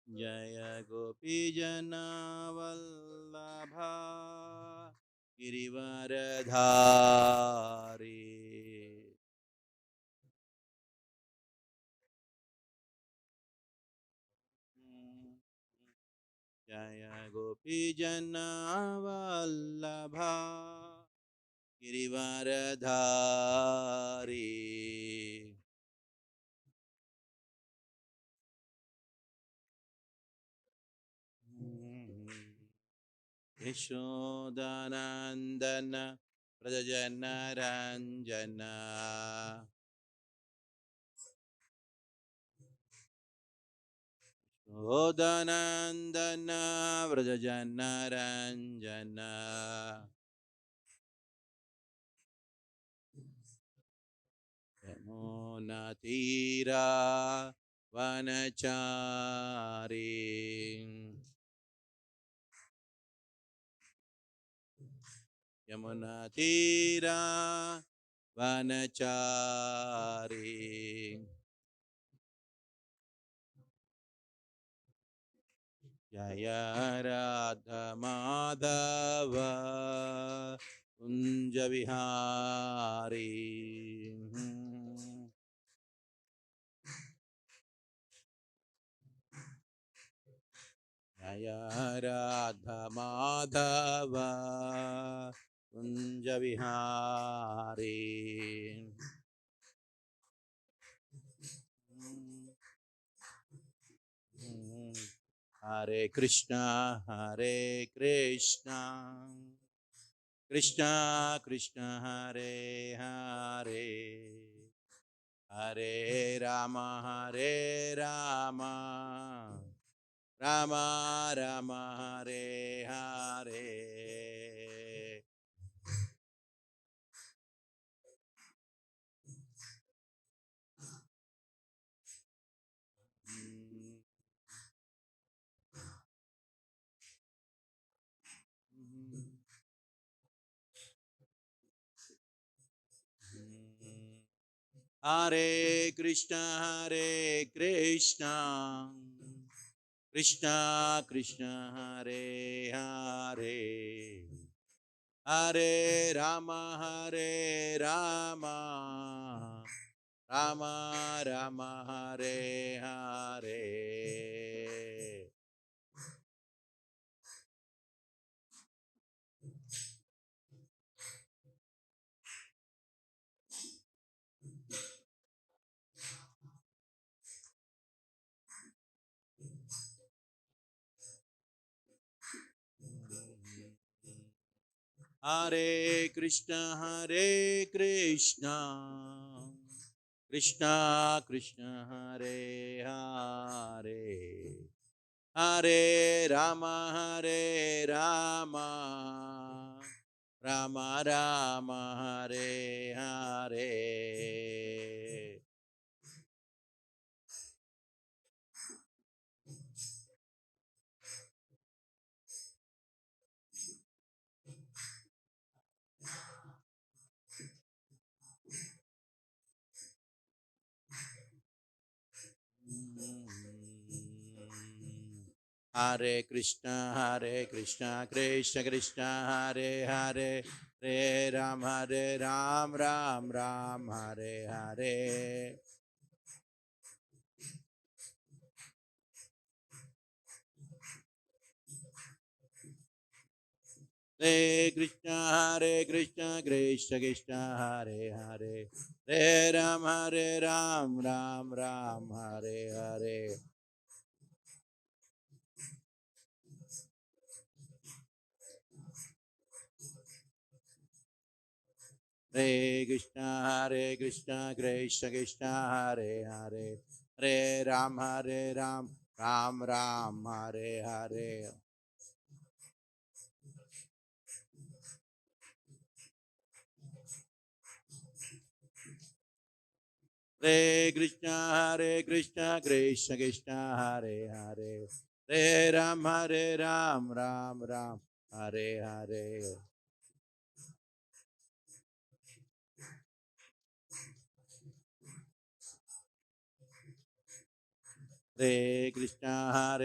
जय गोपी जनवल्लभा गिरिवरधारी जय गोपी जनवल्लभा गिरिवरधारी यशोदानन्दन व्रजनरञ्जन यशोदानन्दन व्रजनरञ्जन यमुनातीरा वनचारी यमुनातीरा वनचारी जय राधा माधव कुंज विहारी जय राधा माधव कुंज Vihari Hare Krishna, Hare Krishna, Krishna Krishna, Hare Hare, Hare Rama, Hare Rama, Rama Rama, Hare Hare. Hare Krishna, Hare Krishna, Krishna Krishna, Hare Hare, Hare Rama, Hare Rama, Rama Rama, Hare Hare. Hare Krishna, Hare Krishna, Krishna Krishna, Hare Hare, Hare Rama, Hare Rama, Rama Rama, Hare Hare. Hare Krishna, Krishna Krishna, Hare Hare, Hare Ram, Ram Ram, Hare Hare. Hare Krishna, Krishna Krishna, Hare Hare, Hare Ram, Ram Ram, Hare Hare. Hare Krishna, Krishna Krishna, Hare Hare, Hare Ram, Ram Ram, Hare Hare. Hare Krishna, Krishna Krishna, Hare Hare, Hare Ram, Ram Ram, Hare Hare. Hare Krishna,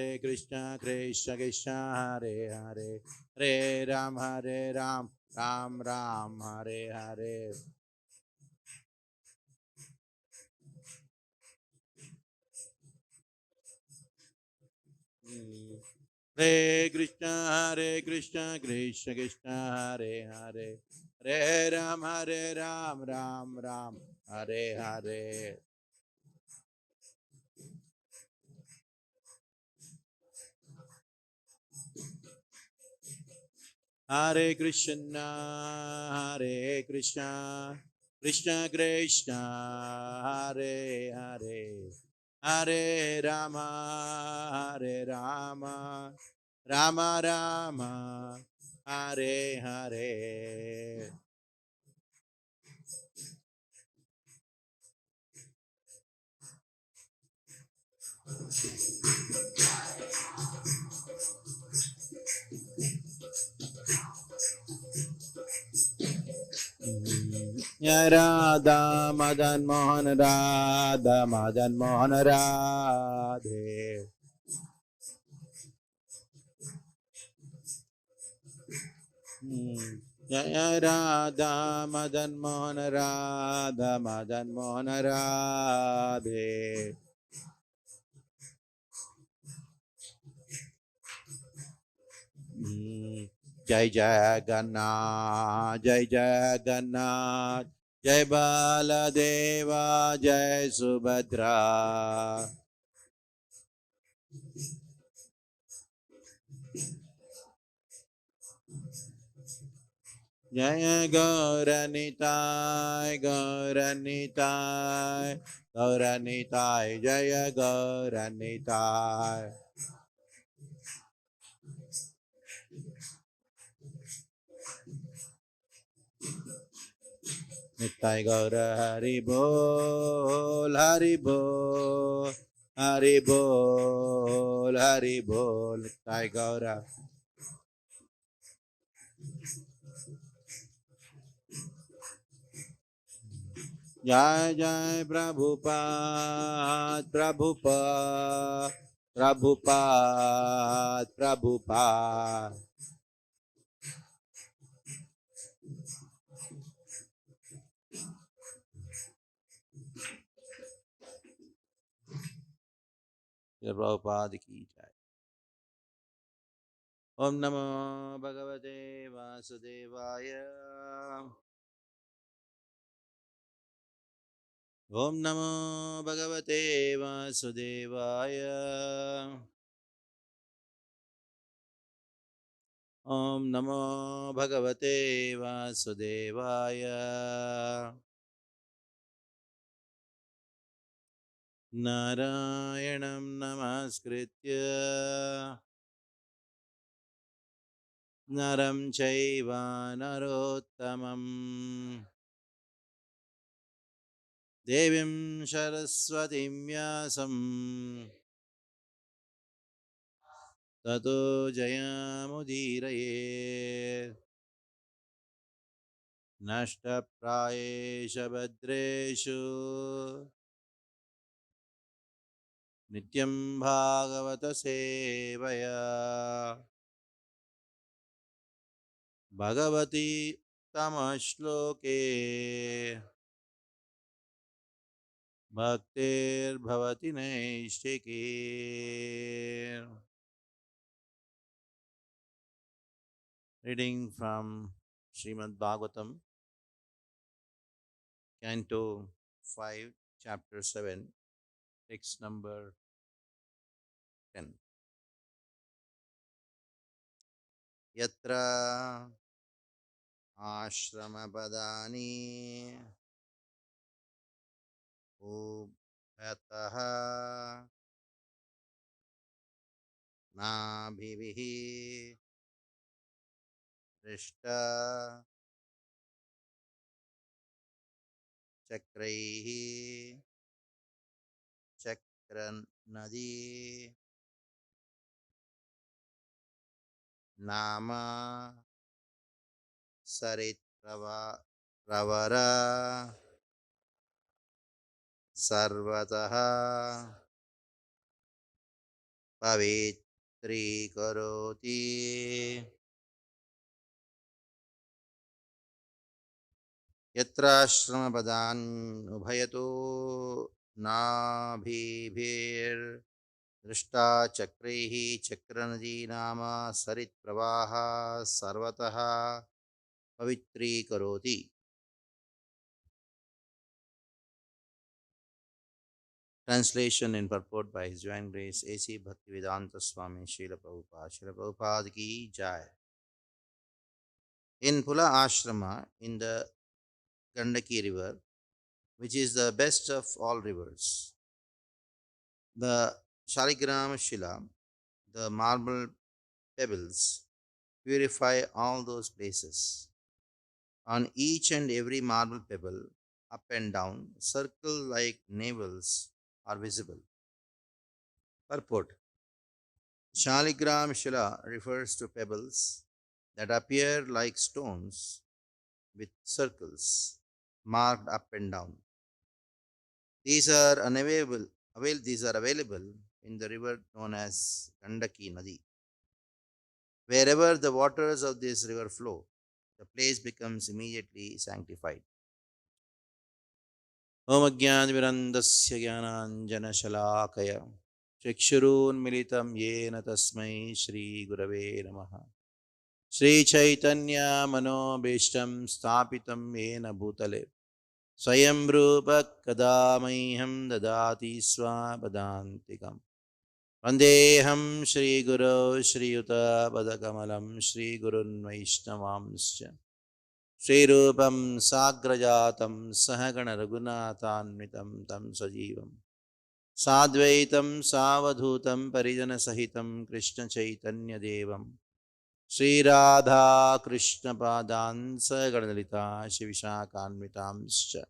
Krishna Krishna, Hare Hare, Hare Ram, Ram Ram, Hare Hare. Hare Krishna, Krishna Krishna, Hare Hare, Hare Ram, Ram Ram, Hare Hare. Hare Krishna, Krishna Krishna, Hare Hare, Hare Rama, Rama Rama, Hare Hare. Radha Madan Mohan Radha Madan Mohan Radhe. Jaya Radha Madan Mohan Radha Madan Mohan Radhe. Jai Jagannath, Jai Jagannath, Jai Baladeva, Jai Subhadra. Jaya Gauranitai, Gauranitai, Gauranitai, Jaya Gauranitai. Nitai Gaura Hari Bol, Hari Bol, Hari Bol, Hari Bol, Nitai Gaura. Jai Jai Prabhupada, Prabhupada, Prabhupada, Prabhupada. Jai Prabhupada ki jai. Om Namo Bhagavate Vasudevaya. Om Namo Bhagavate Vasudevaya. Om Namo Bhagavate Vasudevaya. Narayanam Namaskritya Naram Chaiva Narottamam Devim Saraswatim Vyasam Tato Jayamudiraye Nashta Prayesha Bhadreshu Nityam Bhagavata Sevaya Bhagavati Tamashloke Bhaktir Bhavati Naishike. Reading from Srimad Bhagavatam, Canto 5, Chapter 7, text number 10. Yatra Ashrama Padani Ubhataha Nabhivihi Rishta Chakraihi Chakran Nadi Nama Sarit Pravara Sarvataha पवित्रीकरोति यत्राश्रमपदान् उभयतो नाभिभिर्दृष्टा चक्रैः चक्रनदी नाम सरित्प्रवाहः सर्वतः पवित्रीकरोति. Translation and purport by His Divine Grace A.C. Bhaktivedanta Swami Srila Prabhupada. Srila Prabhupada ki jai. In Pula Ashrama, in the Gandaki river, which is the best of all rivers, the Shaligram Shila, the marble pebbles, purify all those places. On each and every marble pebble, up and down, circle like navels are visible. Purport. Shaligram Shila refers to pebbles that appear like stones with circles marked up and down. These are available in the river known as Gandaki Nadi. Wherever the waters of this river flow, the place becomes immediately sanctified. Om Ajnanvirandasya Jnananjanashalakaya Chakshurunmilitam Yena Tasmai Shri Gurave Namaha Shri Chaitanya Manobishtam Stapitam Yena Bhutale Swayam Rupa Kadamaiham Dadati Swapadantikam Vandeham Shri Guru Shri Yuta Padakamalam Shri Gurun Vaishnavamscha Shri Rupam Sagrajatam Sahagana Raghunathanvitam Tam Sajivam Sadvaitam Savadhutam Parijana Sahitam Krishna Chaitanya Devam Sri Radha Krishna Padan Sagadalita Shivishakhanvitamscha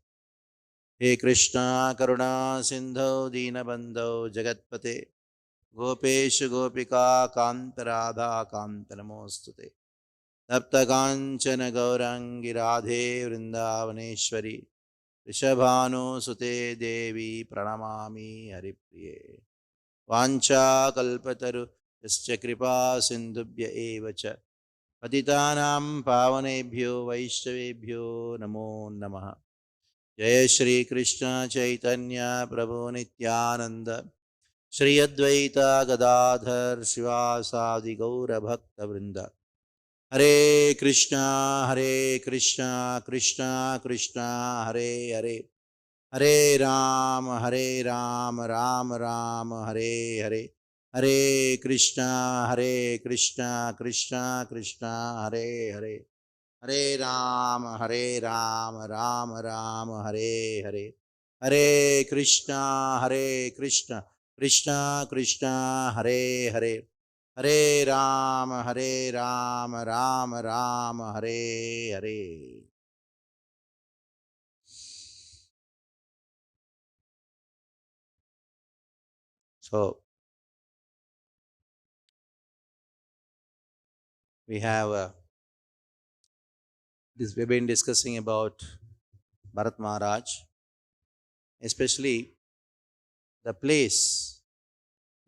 He Krishna Karuna Sindho Dinabandho Jagatpate Gopesh Gopika Kanta Radha Kanta Namostute Tapta Kanchana Gaurangi Radhe Vrindavaneshwari Rishabhanu Sute Devi Pranamami Haripriye Vancha Kalpataru Yascha Kripa Sindhubhya Evacha Patitanam Pavanebhyo Vaishnavebhyo Namo Namaha Jai Shri Krishna Chaitanya Prabhu Nityananda Shri Advaita Gadadhar Srivasadi Gaura Bhakta Vrinda Hare Krishna Krishna Krishna Hare Hare Hare Ram Ram Ram Hare Hare Hare Krishna Krishna Krishna Hare Hare Hare Ram Ram Ram Hare Hare Hare Krishna Krishna Krishna Hare Hare Hare Ram Ram Ram Hare Hare. So we have we've been discussing about Bharat Maharaj, especially the place,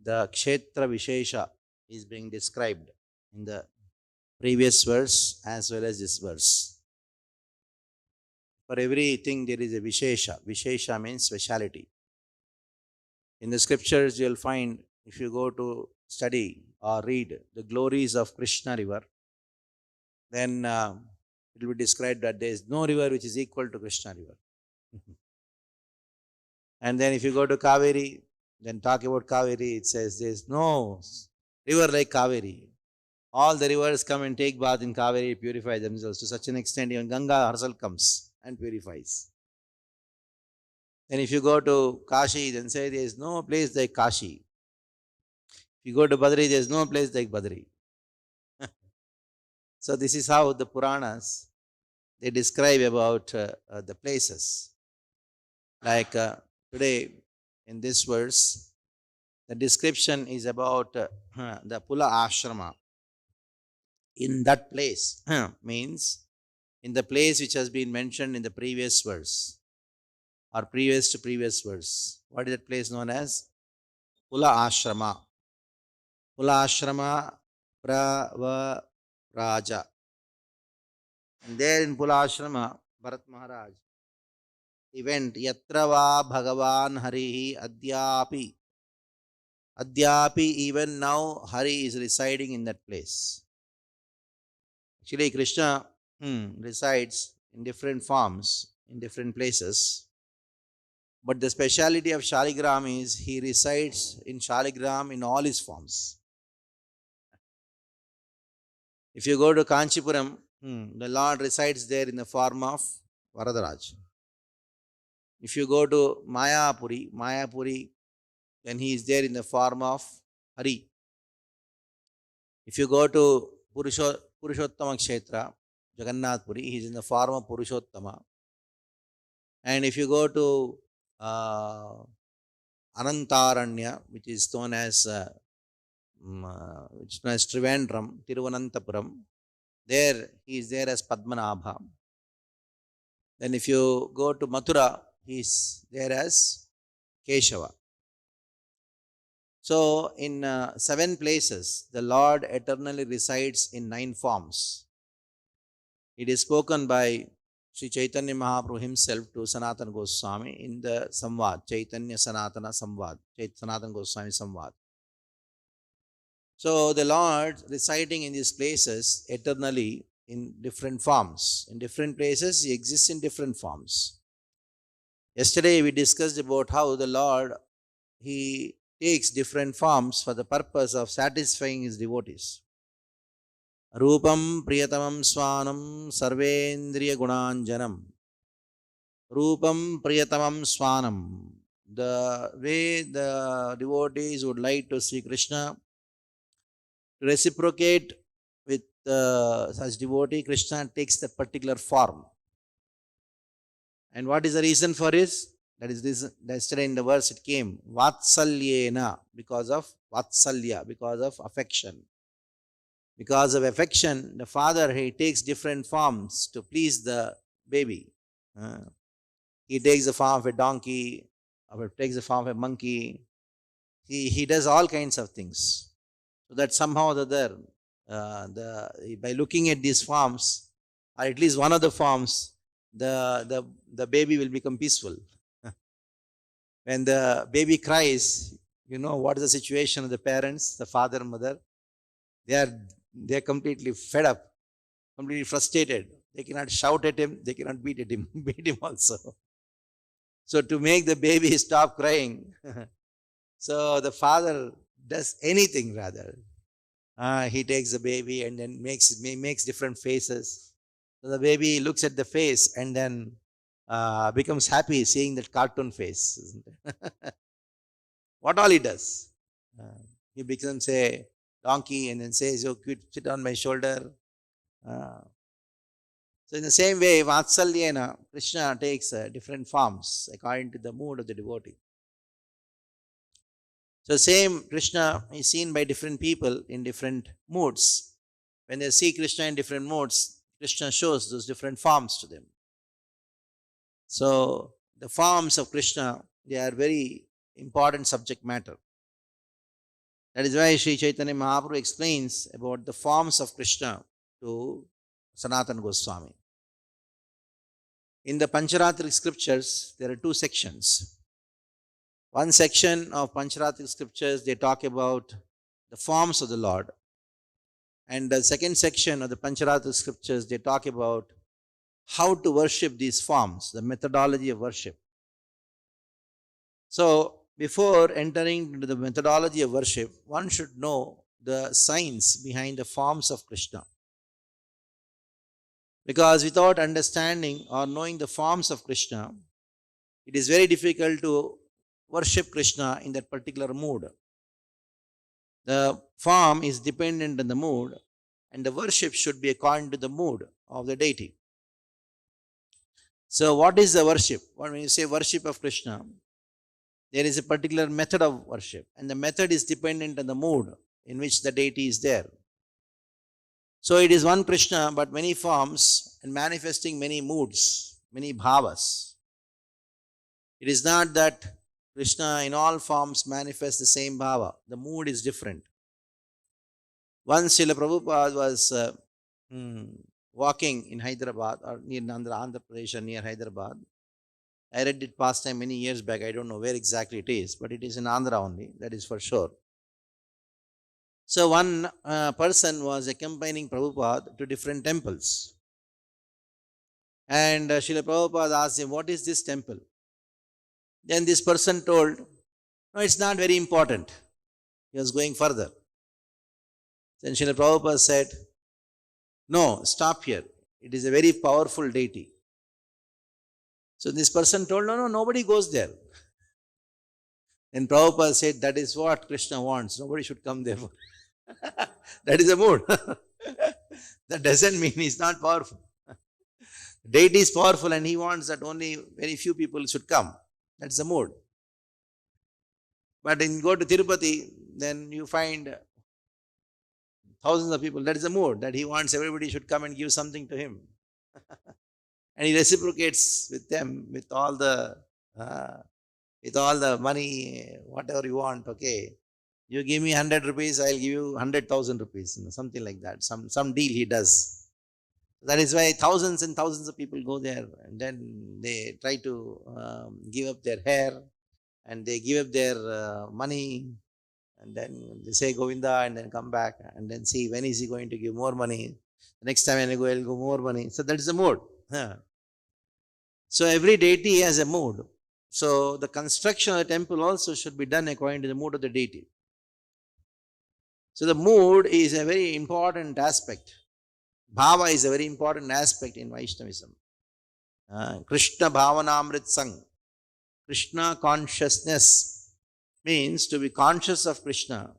the Kshetra Vishesha is being described in the previous verse as well as this verse. For everything there is a Vishesha. Vishesha means speciality. In the scriptures you'll find, if you go to study or read the glories of Krishna river, then it will be described that there is no river which is equal to Krishna river. And then if you go to Kaveri, then talk about Kaveri, it says there is no river like Kaveri. All the rivers come and take bath in Kaveri, purify themselves to such an extent, even Ganga herself comes and purifies. Then if you go to Kashi, then say there is no place like Kashi. If you go to Badri, there is no place like Badri. So this is how the Puranas, they describe about the places. Like today, in this verse, the description is about the Pula Ashrama. In that place, means in the place which has been mentioned in the previous verse, or previous to previous verse. What is that place known as? Pula Ashrama. Pulashrama Pravaraja. And there in Pulashrama, Bharat Maharaj, he went, Yatra va Bhagavan Harihi Adyapi. Adyapi, even now, Hari is residing in that place. Actually, Krishna resides in different forms, in different places. But the speciality of Shaligram is he resides in Shaligram in all his forms. If you go to Kanchipuram, the Lord resides there in the form of Varadaraj. If you go to Mayapuri, then he is there in the form of Hari. If you go to Purushottama Kshetra, Jagannath Puri, he is in the form of Purushottama. And if you go to Anantaranya, which is known as Trivandrum, Tiruvananthapuram, there he is there as Padmanabha. Then if you go to Mathura, he is there as Keshava. So in 7 places, the Lord eternally resides in 9 forms. It is spoken by Sri Chaitanya Mahaprabhu himself to Sanatana Goswami in the Samvad, Chaitanya Sanatana Samvad, Sanatana Goswami Samvad. So the Lord residing in these places eternally in different forms. In different places, he exists in different forms. Yesterday we discussed about how the Lord, he takes different forms for the purpose of satisfying his devotees. Rupam Priyatamam Swanam Sarvendriya Gunanjanam. Rupam Priyatamam Swanam. The way the devotees would like to see Krishna, to reciprocate with such devotee, Krishna takes that particular form. And what is the reason for this? That is this. Yesterday in the verse it came, Vatsalyena, because of Vatsalya, because of affection. Because of affection, the father, he takes different forms to please the baby. He takes the form of a donkey, or takes the form of a monkey. He does all kinds of things. So that somehow or the other, by looking at these forms, or at least one of the forms, the baby will become peaceful. When the baby cries, you know what is the situation of the parents, the father and mother? They are completely fed up, completely frustrated. They cannot shout at him, they cannot beat him also. So to make the baby stop crying, so the father does anything rather. He takes the baby and then makes different faces. So the baby looks at the face and then becomes happy seeing that cartoon face, isn't it? What all he does? He becomes a donkey and then says, "Oh, could sit on my shoulder." So in the same way, Vatsalyena, Krishna takes different forms according to the mood of the devotee. So same Krishna is seen by different people in different moods. When they see Krishna in different moods, Krishna shows those different forms to them. So the forms of Krishna, they are very important subject matter. That is why Sri Chaitanya Mahaprabhu explains about the forms of Krishna to Sanatana Goswami. In the Pancharatric scriptures, there are 2 sections. One section of Pancharatric scriptures, they talk about the forms of the Lord. And the second section of the Pancharatric scriptures, they talk about how to worship these forms, the methodology of worship. So, before entering into the methodology of worship, one should know the science behind the forms of Krishna. Because without understanding or knowing the forms of Krishna, it is very difficult to worship Krishna in that particular mood. The form is dependent on the mood, and the worship should be according to the mood of the deity. So, what is the worship? When you say worship of Krishna, there is a particular method of worship, and the method is dependent on the mood in which the deity is there. So, it is one Krishna, but many forms and manifesting many moods, many bhavas. It is not that Krishna in all forms manifests the same bhava. The mood is different. Once Srila Prabhupada was walking in Hyderabad or near Andhra Pradesh or near Hyderabad. I read it past time many years back. I don't know where exactly it is, but it is in Andhra only. That is for sure. So one person was accompanying Prabhupada to different temples. And Srila Prabhupada asked him, what is this temple? Then this person told, no, it's not very important. He was going further. Then Srila Prabhupada said, no, stop here. It is a very powerful deity. So this person told, no, nobody goes there. Then Prabhupada said, that is what Krishna wants. Nobody should come there. That is a mood. That doesn't mean he's not powerful. Deity is powerful and he wants that only very few people should come. That's the mood. But when you go to Tirupati, then you find thousands of people. That is the mood, that he wants everybody should come and give something to him. And he reciprocates with them with all the money, whatever you want, okay. You give me 100 rupees, I'll give you 100,000 rupees, something like that. Some deal he does. That is why thousands and thousands of people go there, and then they try to give up their hair, and they give up their money, and then they say Govinda, and then come back, and then see when is he going to give more money. The next time when I go, I'll go more money. So that is the mood. So every deity has a mood. So the construction of the temple also should be done according to the mood of the deity. So the mood is a very important aspect. Bhava is a very important aspect in Vaishnavism. Krishna Bhavanamrit Sang. Krishna consciousness means to be conscious of Krishna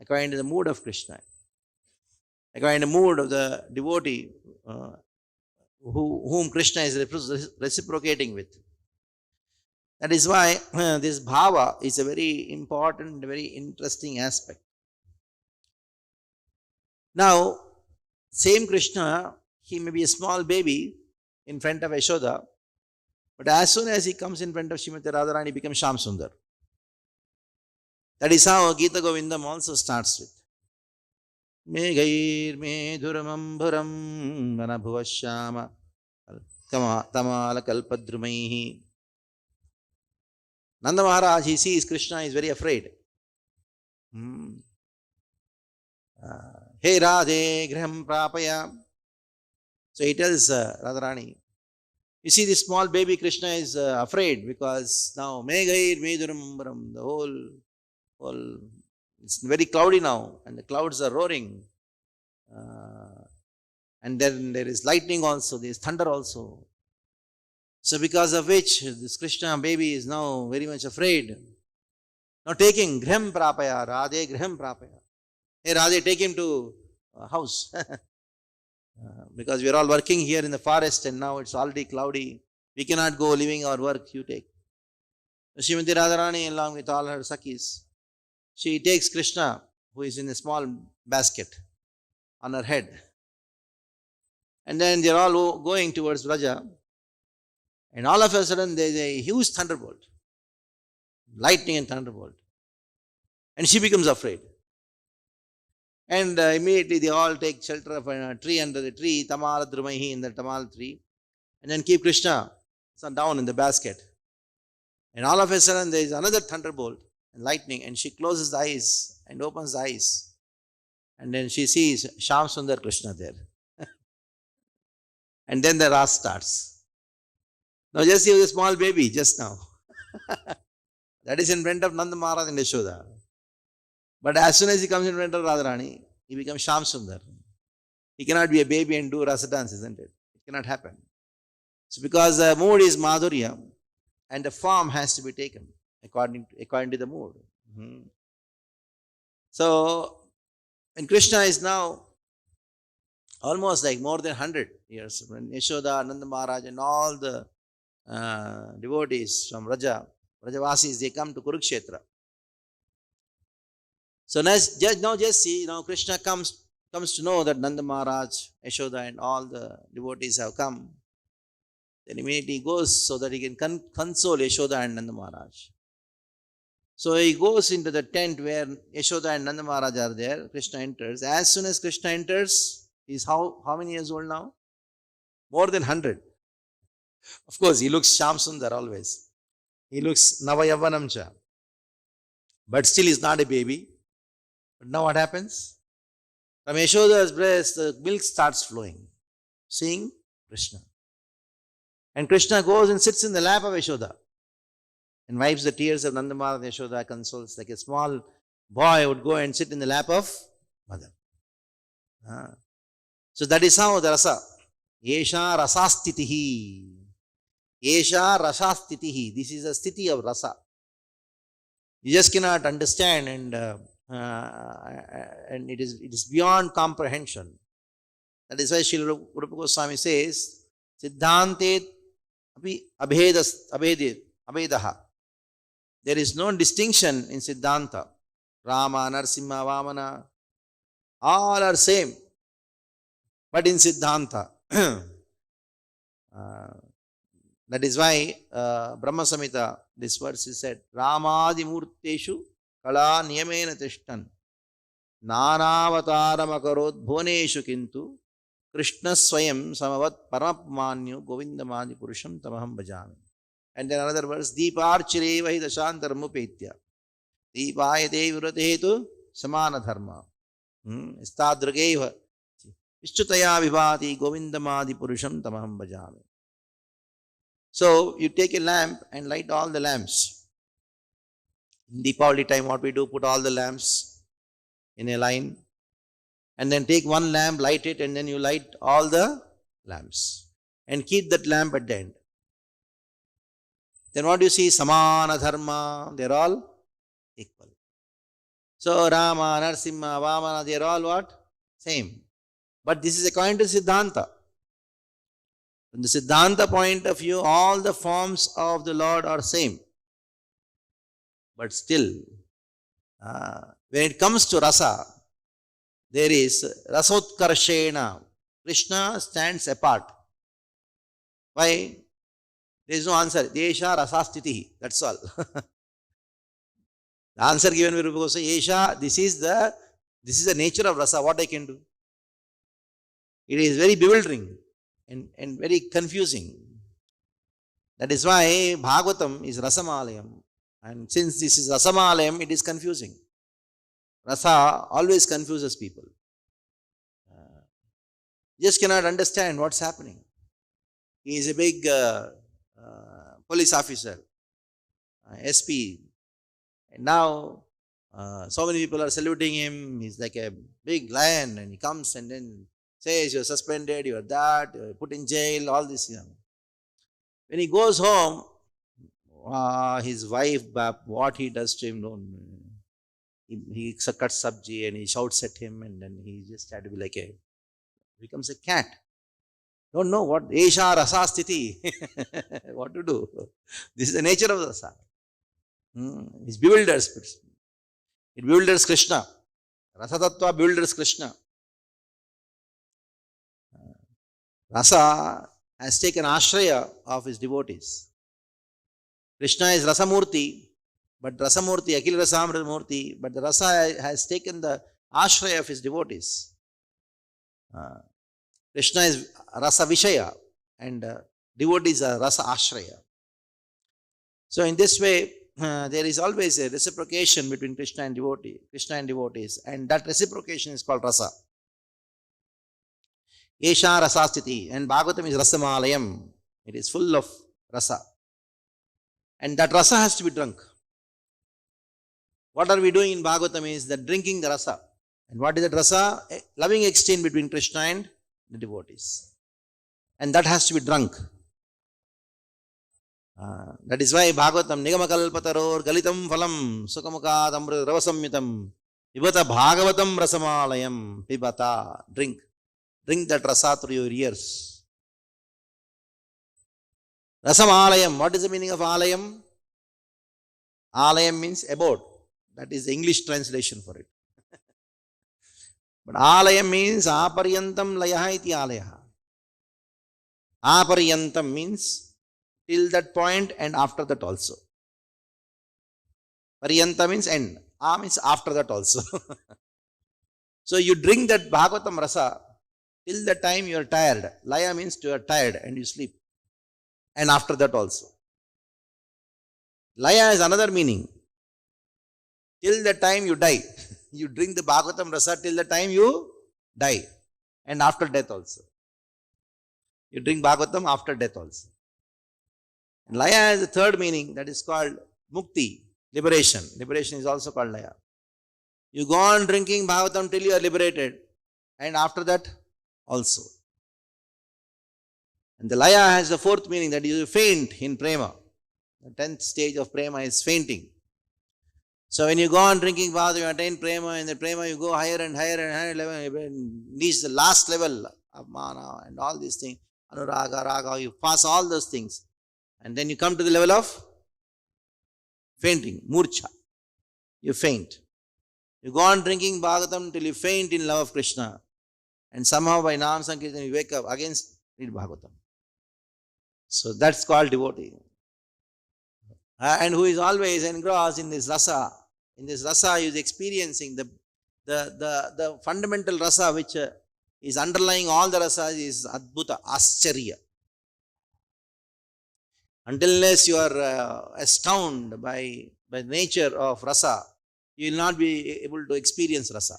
according to the mood of Krishna. According to the mood of the devotee whom Krishna is reciprocating with. That is why this bhava is a very important, very interesting aspect. Now, same Krishna, he may be a small baby in front of Yashoda, but as soon as he comes in front of Srimati Radharani, he becomes Shyam Sundar. That is how Gita Govindam also starts with. Meghair medhuramamburam vanabhuvashyama tamala kalpadrumaihi. Nanda Maharaj, he sees Krishna is very afraid. Hey Radhe griham prapaya. So he tells Radharani, you see this small baby Krishna is afraid because now Meghair medhuramamburam, the whole it's very cloudy now and the clouds are roaring. And then there is lightning also, there is thunder also. So because of which this Krishna baby is now very much afraid. Now taking griham prapaya, Radhe griham prapaya. Hey Radhe, take him to a house. Because we are all working here in the forest and now it's already cloudy. We cannot go leaving our work, you take. Srimati Radharani along with all her Sakhis, she takes Krishna, who is in a small basket on her head. And then they are all going towards Vraja. And all of a sudden there is a huge thunderbolt. Lightning and thunderbolt. And she becomes afraid. And immediately they all take shelter of a tree under the tree, Tamala Drumaihi, in the Tamal tree. And then keep Krishna down in the basket. And all of a sudden there is another thunderbolt and lightning, and she closes the eyes and opens the eyes. And then she sees Shyam Sundar Krishna there. And then the Rasa starts. Now just see the small baby just now. That is in front of Nanda Maharaj and Yashoda. But as soon as he comes in front of Radharani, he becomes Shyam Sundar. He cannot be a baby and do rasa dance, isn't it? It cannot happen. So because the mood is Madhurya and the form has to be taken according to the mood. So when Krishna is now almost like more than 100 years, when Yashoda, Nanda Maharaj and all the devotees from Rajavasis, they come to Kurukshetra. So now just see, now Krishna comes to know that Nanda Maharaj, Yashoda and all the devotees have come. Then immediately he goes so that he can console Yashoda and Nanda Maharaj. So he goes into the tent where Yashoda and Nanda Maharaj are there. Krishna enters. As soon as Krishna enters, he's how many years old now? More than 100. Of course, he looks Sham Sundar always. He looks Navayavanam cha. But still he's not a baby. But now what happens? From Yashoda's breast, the milk starts flowing. Seeing Krishna. And Krishna goes and sits in the lap of Yashoda and wipes the tears of Nanda Maharaj and Yashoda, consoles like a small boy would go and sit in the lap of mother. So that is how the rasa. Yesha rasastitihi. Yesha rasastitihi. This is a sthiti of rasa. You just cannot understand, and it is beyond comprehension. That is why Srila Rupa Goswami says, Siddhante abhedaha. There is no distinction in Siddhanta. Rama, Narsimha, Vamana, all are same. But in Siddhanta, that is why Brahma Samhita, this verse is said, Ramadi Murteshu Kala Niyamena Tishtan Nanavataram Akarot Bhuvaneshu Kintu Krishna Swayam Samavat Paramapmanyu Govindamadi Purusham Tamaham Bhajami. And then another verse, Deeparchire Vahi Dashantaramupetya Deepayate Viratetu Samana Dharma Istadrugeva Vishtutaya Vibhati Govindamadi Purusham Tamaham Bhajami. So you take a lamp and light all the lamps. In Deepavali time, what we do, put all the lamps in a line, and then take one lamp, light it, and then you light all the lamps and keep that lamp at the end. Then what do you see? Samana Dharma, they are all equal. So Rama, Narsimha, Vamana, they are all what? Same. But this is according to Siddhanta. From the Siddhanta point of view, all the forms of the Lord are same. But still, when it comes to rasa, there is rasotkarshena. Krishna stands apart. Why? There is no answer. Yesha rasastitihi. That's all. The answer given by Rupa Goswami, Yesha, this is the nature of rasa. What I can do? It is very bewildering and very confusing. That is why Bhagavatam is Rasamalayam. And since this is Rasamalayam, it is confusing. Rasa always confuses people. Just cannot understand what's happening. He is a big police officer, SP. And now so many people are saluting him. He's like a big lion, and he comes and then says, you're suspended, you're that, you're put in jail, all this. When he goes home, his wife, what he does to him, he cuts sabji and he shouts at him, and then he just had to be like becomes a cat. Don't know what, Esha Rasa Sthiti, what to do. This is the nature of Rasa. It bewilders. It bewilders Krishna. Rasa Tattva bewilders Krishna. Rasa has taken ashraya of his devotees. Krishna is Rasamurti, but Rasamurti, Akhil Rasamrita Murti, but the Rasa has taken the ashraya of his devotees. Krishna is Rasa Vishaya, and devotees are Rasa Ashraya. So in this way, there is always a reciprocation between Krishna and devotees, and that reciprocation is called Rasa. Esha Rasastiti, and Bhagavatam is Rasamalayam. It is full of Rasa. And that Rasa has to be drunk. What are we doing in Bhagavatam is that drinking the Rasa. And what is that Rasa? A loving exchange between Krishna and the devotees. And that has to be drunk. That is why Bhagavatam Nigamakalpataror Galitam Phalam Sukamukad Amrita Ravasamyitam Vibhata Bhagavatam Rasamalayam Pibata. Drink. Drink that rasa through your ears. Rasamalayam. What is the meaning of alayam? Alayam means abode. That is the English translation for it. But alayam means aparyantam layaha iti alayaha. Aparyantam means till that point and after that also. Paryanta means end. Means after that also. So you drink that Bhagavatam Rasa till the time you are tired. Laya means you are tired and you sleep. And after that also. Laya is another meaning. Till the time you die. You drink the Bhagavatam Rasa till the time you die. And after death also. You drink Bhagavatam after death also. And Laya has a third meaning that is called Mukti, liberation. Liberation is also called Laya. You go on drinking Bhagavatam till you are liberated. And after that also. And the Laya has the fourth meaning that you faint in prema. The 10th stage of prema is fainting. So when you go on drinking Bhagavatam, you attain prema, and the prema you go higher and higher and higher level, you reach the last level of mana and all these things, anuraga, raga, you pass all those things. And then you come to the level of fainting, murcha. You faint. You go on drinking Bhagavatam till you faint in love of Krishna. And somehow by Nam Sankirtan you wake up, again read Bhagavatam. So that's called devotee. And who is always engrossed in this rasa. In this rasa he is experiencing the fundamental rasa which is underlying all the rasas is adbhuta, ascharya. Unless you are astounded by nature of rasa, you will not be able to experience rasa.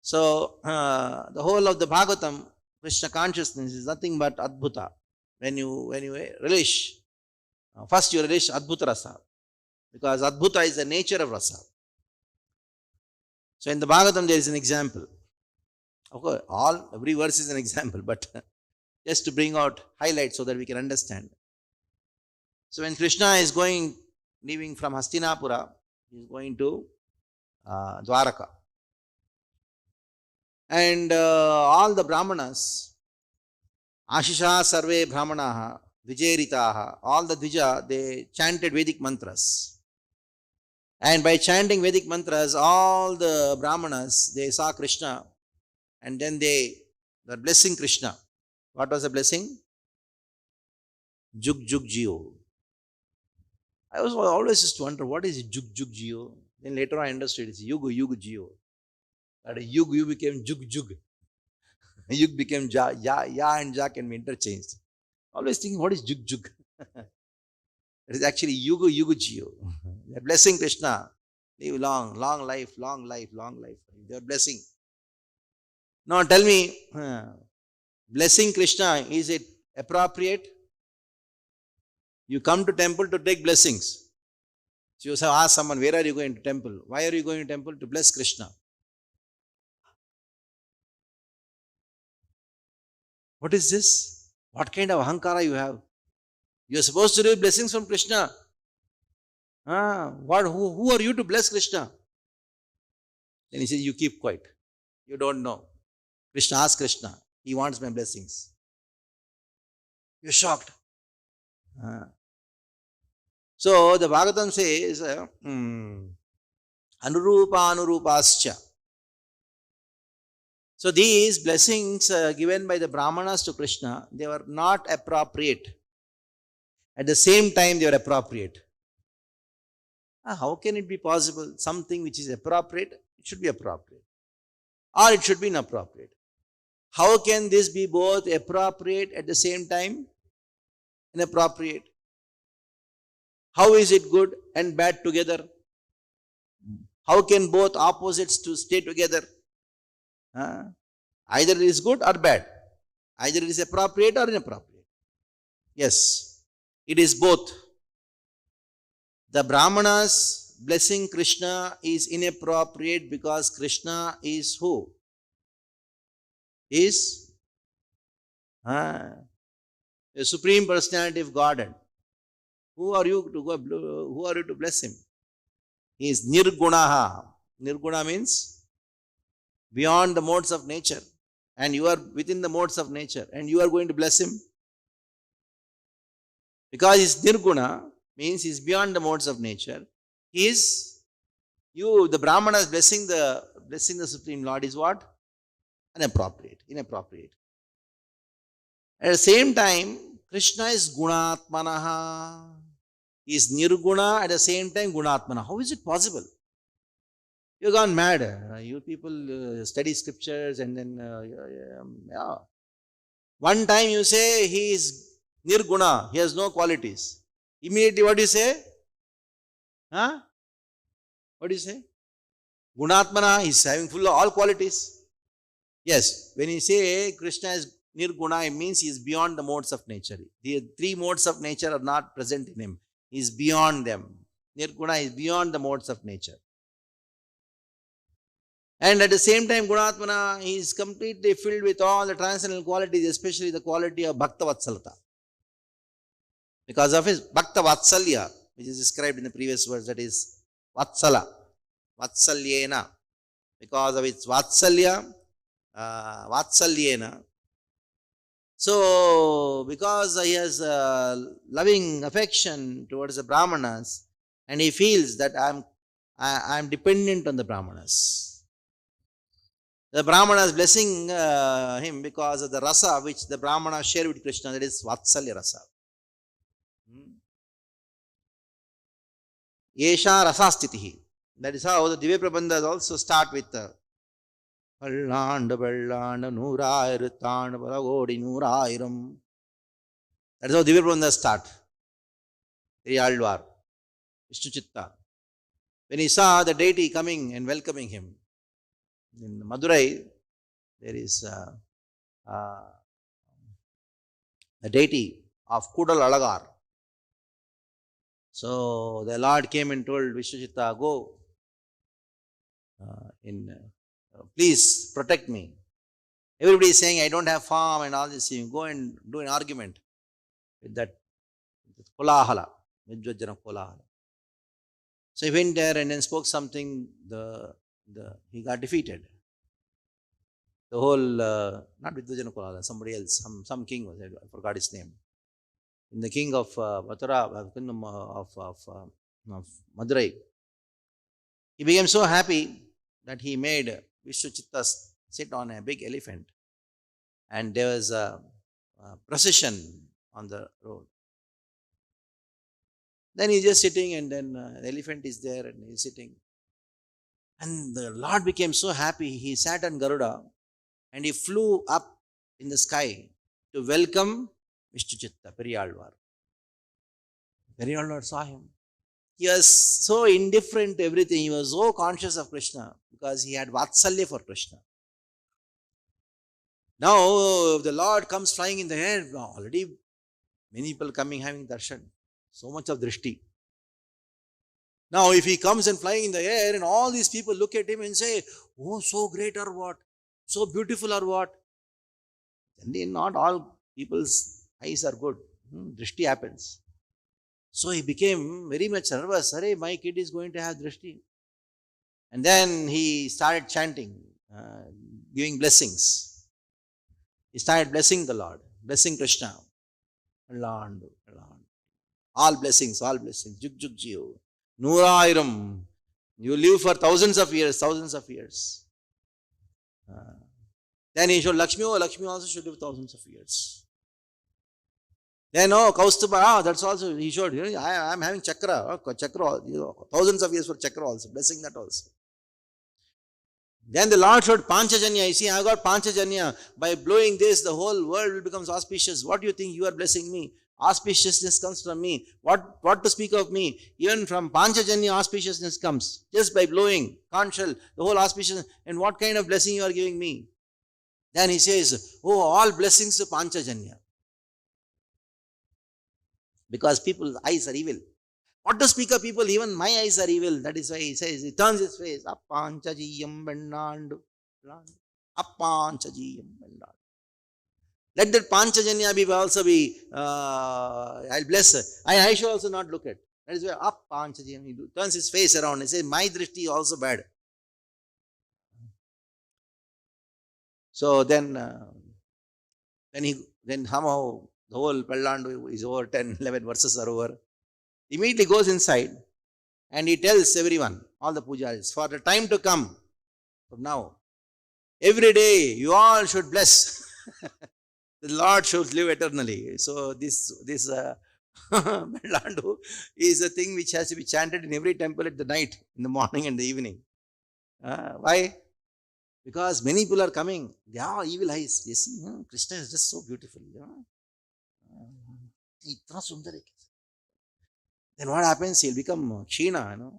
So the whole of the Bhagavatam, Krishna consciousness is nothing but adbhuta. When you relish, first you relish adbhuta rasa, because adbhuta is the nature of rasa. So in the Bhagavatam there is an example. Of course, every verse is an example, but just to bring out highlights so that we can understand. So when Krishna is leaving from Hastinapura, he is going to Dwaraka. And all the Brahmanas, Ashisha Sarve Brahmanaha, Vijayritaha, all the Dvija, they chanted Vedic mantras. And by chanting Vedic mantras, all the Brahmanas, they saw Krishna and then they were blessing Krishna. What was the blessing? Jug Jug Jio. I was always used to wonder, what is Jug Jug Jio? Then later I understood it's Yugu Yugu Jio. That Yug became Jug Jug. Yug became Ja. Ya and Ja can be interchanged. Always thinking, what is Jug Jug? It is actually Yugu Yugu Jio. They are blessing Krishna. Live long, long life, long life, long life. They are blessing. Now tell me, blessing Krishna, is it appropriate? You come to temple to take blessings. So you ask someone, where are you going to temple? Why are you going to temple? To bless Krishna. What is this? What kind of ahankara you have? You are supposed to receive blessings from Krishna. Who are you to bless Krishna? Then he says, you keep quiet. You don't know. Krishna asks Krishna. He wants my blessings. You're shocked. So the Bhagavatam says, Anurupa Anurupascha. So these blessings given by the Brahmanas to Krishna, they were not appropriate. At the same time, they were appropriate. How can it be possible? Something which is appropriate, it should be appropriate. Or it should be inappropriate. How can this be both appropriate at the same time? Inappropriate. How is it good and bad together? How can both opposites to stay together? Either it is good or bad. Either it is appropriate or inappropriate. Yes, it is both. The Brahmanas blessing Krishna is inappropriate because Krishna is who? Is the Supreme Personality of Godhead. Who are you to bless him? He is Nirgunaha. Nirguna means beyond the modes of nature. And you are within the modes of nature. And you are going to bless him? Because he is Nirguna, means he is beyond the modes of nature. He is, the Brahmanas blessing the Supreme Lord is what? Inappropriate. At the same time, Krishna is Gunatmanaha. He is nirguna at the same time gunatmana. How is it possible? You've gone mad. You people study scriptures and then, yeah. One time you say he is nirguna, he has no qualities. Immediately what do you say? Huh? What do you say? Gunatmana, he is having full of all qualities. Yes, when you say Krishna is nirguna, it means he is beyond the modes of nature. The three modes of nature are not present in him. He is beyond them. Nirguna is beyond the modes of nature. And at the same time, Gunatmana, he is completely filled with all the transcendental qualities, especially the quality of Bhakta Vatsalata. Because of his Bhakta Vatsalya, which is described in the previous verse, that is Vatsala, Vatsalyena. Because of its Vatsalya, Vatsalyena. So, because he has loving affection towards the Brahmanas, and he feels that I am dependent on the Brahmanas. The Brahmanas blessing him because of the rasa which the Brahmanas share with Krishna, that is Vatsalya rasa. Yesha rasastitihi. That is how the Divya Prabandhas also start with Pallandu Pallandu Noorayiruttandu Palagodi Noorayiram. That is how Divya Prabandhas start. Periyalvar, Vishnu Chitta. When he saw the deity coming and welcoming him, in Madurai, there is a deity of Kudal Alagar. So the Lord came and told Vishnuchitta, go, please protect me. Everybody is saying, I don't have farm and all this. You go and do an argument with that Kolahala, Nijvajjana Kolahala. So he went there and then spoke something, he got defeated. The whole, not Vidvajana Kolala, somebody else, some king was, I forgot his name. In the king of Mathura, of Madurai, he became so happy that he made Vishnu Chitta sit on a big elephant. And there was a procession on the road. Then he's just sitting, and then the elephant is there and he's sitting. And the Lord became so happy, he sat on Garuda and he flew up in the sky to welcome Vishnu Chitta, Periyalvar. Periyalvar saw him. He was so indifferent to everything. He was so conscious of Krishna because he had Vatsalya for Krishna. Now, if the Lord comes flying in the air, already many people coming having darshan. So much of drishti. Now, if he comes and flying in the air and all these people look at him and say, oh, so great or what? So beautiful or what? Then not all people's eyes are good. Drishti happens. So he became very much nervous. Arey, my kid is going to have drishti. And then he started chanting, giving blessings. He started blessing the Lord, blessing Krishna. All blessings, Juk Juk Jiyo. Noorayiram. You live for thousands of years. Then he showed Lakshmi, Lakshmi also should live thousands of years. Then, Kaustubha, that's also, he showed, I am having chakra, thousands of years for chakra also, blessing that also. Then the Lord showed Panchajanya. You see, I got Panchajanya. By blowing this, the whole world will become auspicious. What do you think you are blessing me? Auspiciousness comes from me. What to speak of me? Even from Panchajanya, auspiciousness comes. Just by blowing, conch shell, the whole auspiciousness. And what kind of blessing you are giving me? Then he says, oh, all blessings to Panchajanya. Because people's eyes are evil. What to speak of people, even my eyes are evil. That is why he says, he turns his face. Appanchajiyam Bendandu. Appanchajiyam Bendandu. Let that Panchajanya be also be, I'll bless. I should also not look at. That is why Appanchajiyam, he turns his face around and says, my drishti also bad. So then somehow the whole Pallandu is over, 10, 11 verses are over. Immediately goes inside and he tells everyone, all the pujaris, for the time to come, from now, every day you all should bless. The Lord should live eternally. So this Mellandu is a thing which has to be chanted in every temple at the night, in the morning and the evening. Why? Because many people are coming. They are evil eyes. They see, Krishna is just so beautiful. Itna sundar hai. Then what happens? He'll become Kshina.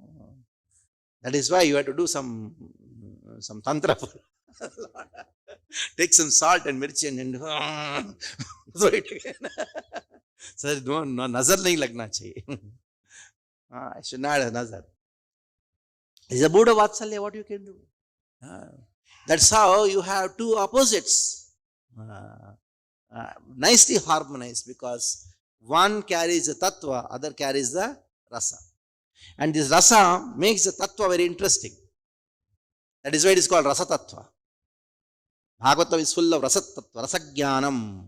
That is why you have to do some tantra. Take some salt and mirchi and throw it again. Sir, no, nazar nahi lagna chahiye. I should not have nazar. It's a Buddha Vatsalya, what you can do. That's how you have two opposites. Nicely harmonized, because one carries the tattva, other carries the rasa. And this rasa makes the tattva very interesting. That is why it is called rasa tattva. Bhagavatam is full of rasa tattva, rasa jnanam.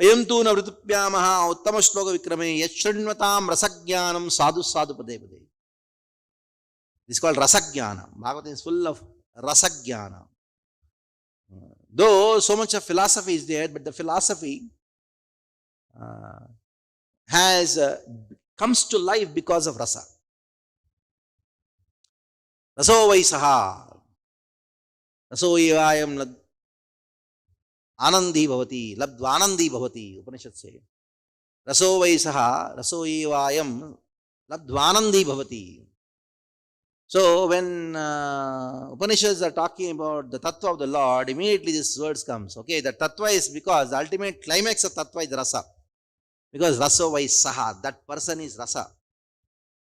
Vayamtu na vritupyamaha uttama shloka vikrame yachrinvatam rasa jnanam sadhu sadhu pade pade. This is called rasa jnana. Bhagavatam is full of rasa jnana. Though so much of philosophy is there, but the philosophy comes to life because of rasa. Raso vaisaha. Raso evayam anandi bhavati. Labdva anandi bhavati. Upanishad say. Raso vaisaha. Raso evayam labdva anandi bhavati. So when Upanishads are talking about the tattva of the Lord, immediately this words comes. Okay, the tattva is because the ultimate climax of tattva is rasa. Because raso vaisaha, that person is rasa.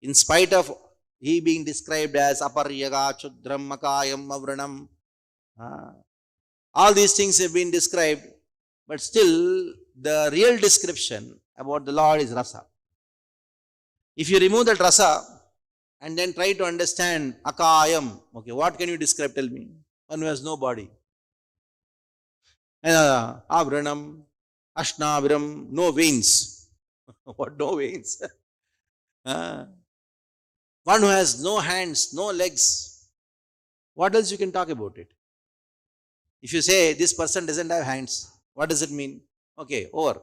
In spite of he being described as aparyaga, chudram, makayam, avranam, all these things have been described, but still the real description about the Lord is rasa. If you remove that rasa and then try to understand akayam, okay, what can you describe? Tell me. One who has no body. Avranam, ashnaviram, no veins. What, no veins? One who has no hands, no legs. What else you can talk about it? If you say this person doesn't have hands, what does it mean? Okay, over.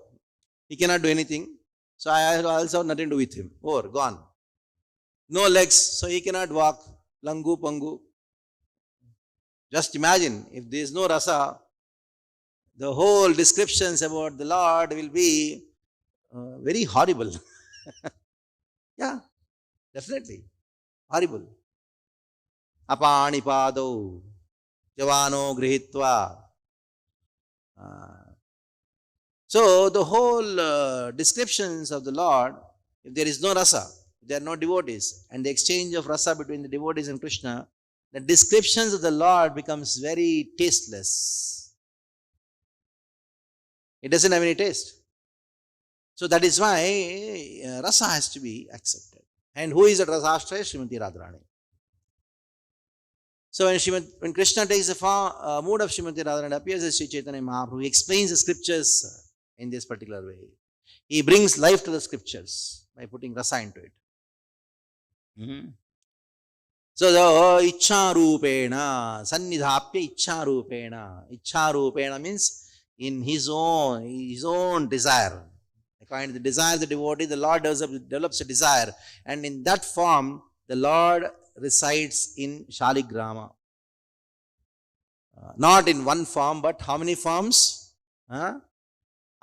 He cannot do anything, so I also have nothing to do with him. Over, gone. No legs, so he cannot walk. Langu, pangu. Just imagine, if there is no rasa, the whole descriptions about the Lord will be very horrible. Yeah, definitely. Horrible. Apanipado, javano grihitva. So the whole descriptions of the Lord, if there is no rasa, if there are no devotees, and the exchange of rasa between the devotees and Krishna, the descriptions of the Lord becomes very tasteless. It doesn't have any taste. So that is why rasa has to be accepted. And who is that Rasashraya? Srimati Radharani. So when Krishna takes the mood of Srimati Radharani, appears as Sri Chaitanya Mahaprabhu, he explains the scriptures in this particular way. He brings life to the scriptures by putting rasa into it. So the Ichcha Rupena, Sannidhapya Ichcha Rupena. Ichcha Rupena means in his own desire. According to the desire of the devotee, the Lord develops a desire, and in that form, the Lord resides in Salagrama. Not in one form, but how many forms?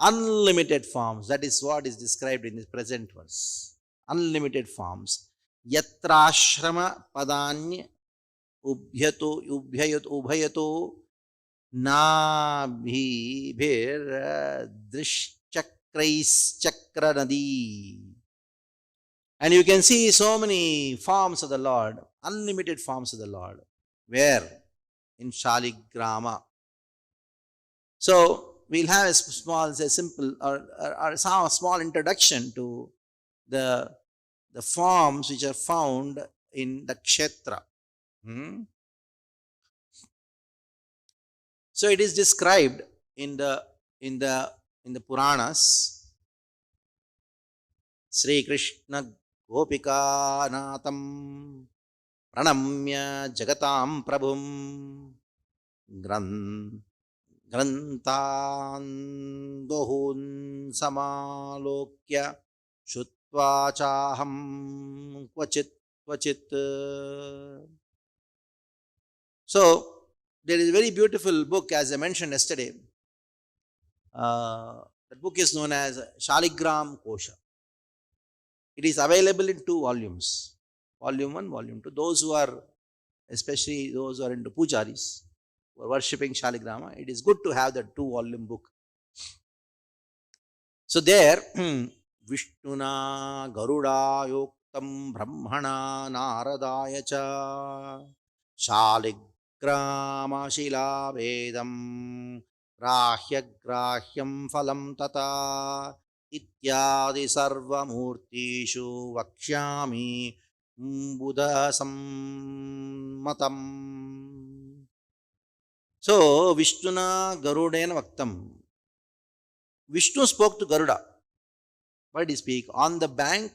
Unlimited forms. That is what is described in this present verse. Unlimited forms. Yatrashrama padanya ubhayato nabhibhir drishchakrais chakra nadi. And you can see so many forms of the Lord, unlimited forms of the Lord. Where? In Salagrama. So we'll have a simple or small introduction to the forms which are found in the kshetra. So it is described in the Puranas. Sri Krishna Gopika Natham Pranamya Jagatam Prabhum ग्रन्थान् दोहून् समालोक्य श्रुत्वा चाहं क्वचित्. So there is a very beautiful book, as I mentioned yesterday. That book is known as Shaligram Kosha. It is available in 2 volumes, volume 1, volume 2. Those who are, especially those who are into pujaris, who are worshipping Shaligrama, it is good to have that 2-volume book. So there, Vishnuna Garuda Yoktam Brahmana Naradaya Cha Shaligrama Shila Vedam Grahya Grahyam Phalam Tata Ityadi Sarva Murtishu Vakshyami Buddha Sammatam. So, Vishnuna Garudena Vaktam. Vishnu spoke to Garuda. Why did he speak? On the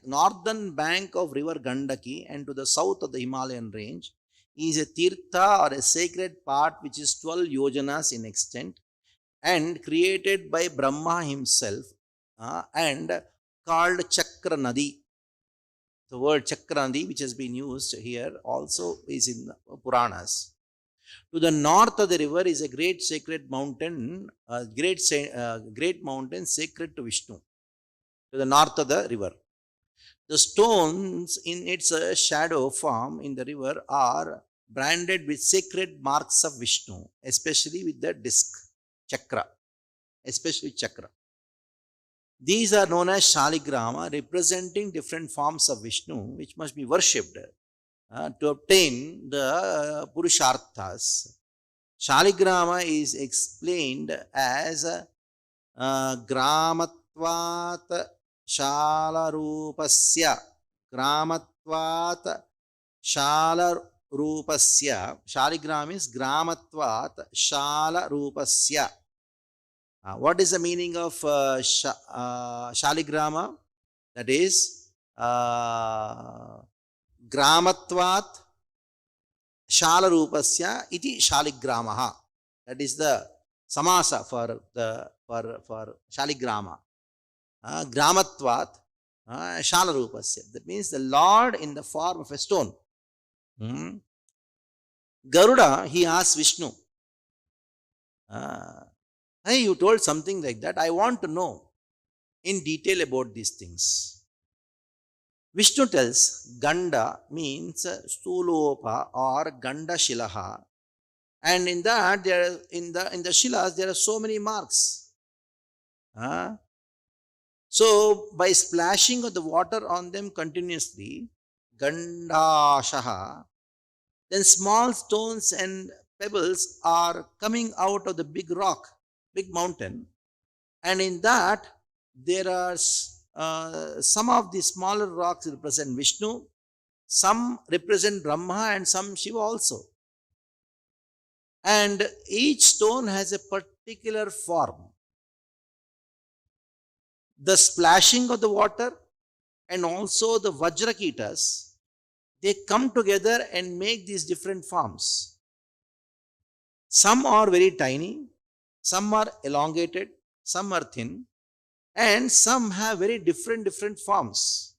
northern bank of river Gandaki and to the south of the Himalayan range is a tirtha or a sacred part which is 12 yojanas in extent and created by Brahma himself and called Chakra Nadi. The word Chakra Nadi, which has been used here, also is in the Puranas. To the north of the river is a great sacred mountain, great mountain sacred to Vishnu. To the north of the river, the stones in its shadow form in the river are branded with sacred marks of Vishnu, especially with the disc, chakra, especially chakra. These are known as Shaligrama, representing different forms of Vishnu, which must be worshipped to obtain the Purusharthas. Shaligrama is explained as Gramatvat Shalarupasya. Gramatvat Shalarupasya. Shaligram is Gramatvat Shalarupasya. What is the meaning of Shaligrama? That is Gramatvat Shalarupasya iti Shaligramaha. That is the samasa for Shaligrama. Gramatvat Shalarupasya. That means the Lord in the form of a stone. Garuda, he asked Vishnu, hey, you told something like that. I want to know in detail about these things. Vishnu tells Ganda means Stulopa or Ganda Shilaha, and in that there in the Shilas there are so many marks. So by splashing of the water on them continuously, Gandashaha, then small stones and pebbles are coming out of the big rock, big mountain, and in that there are some of the smaller rocks represent Vishnu, some represent Brahma, and some Shiva also. And each stone has a particular form. The splashing of the water and also the Vajrakitas, they come together and make these different forms. Some are very tiny, some are elongated, some are thin, and some have very different forms.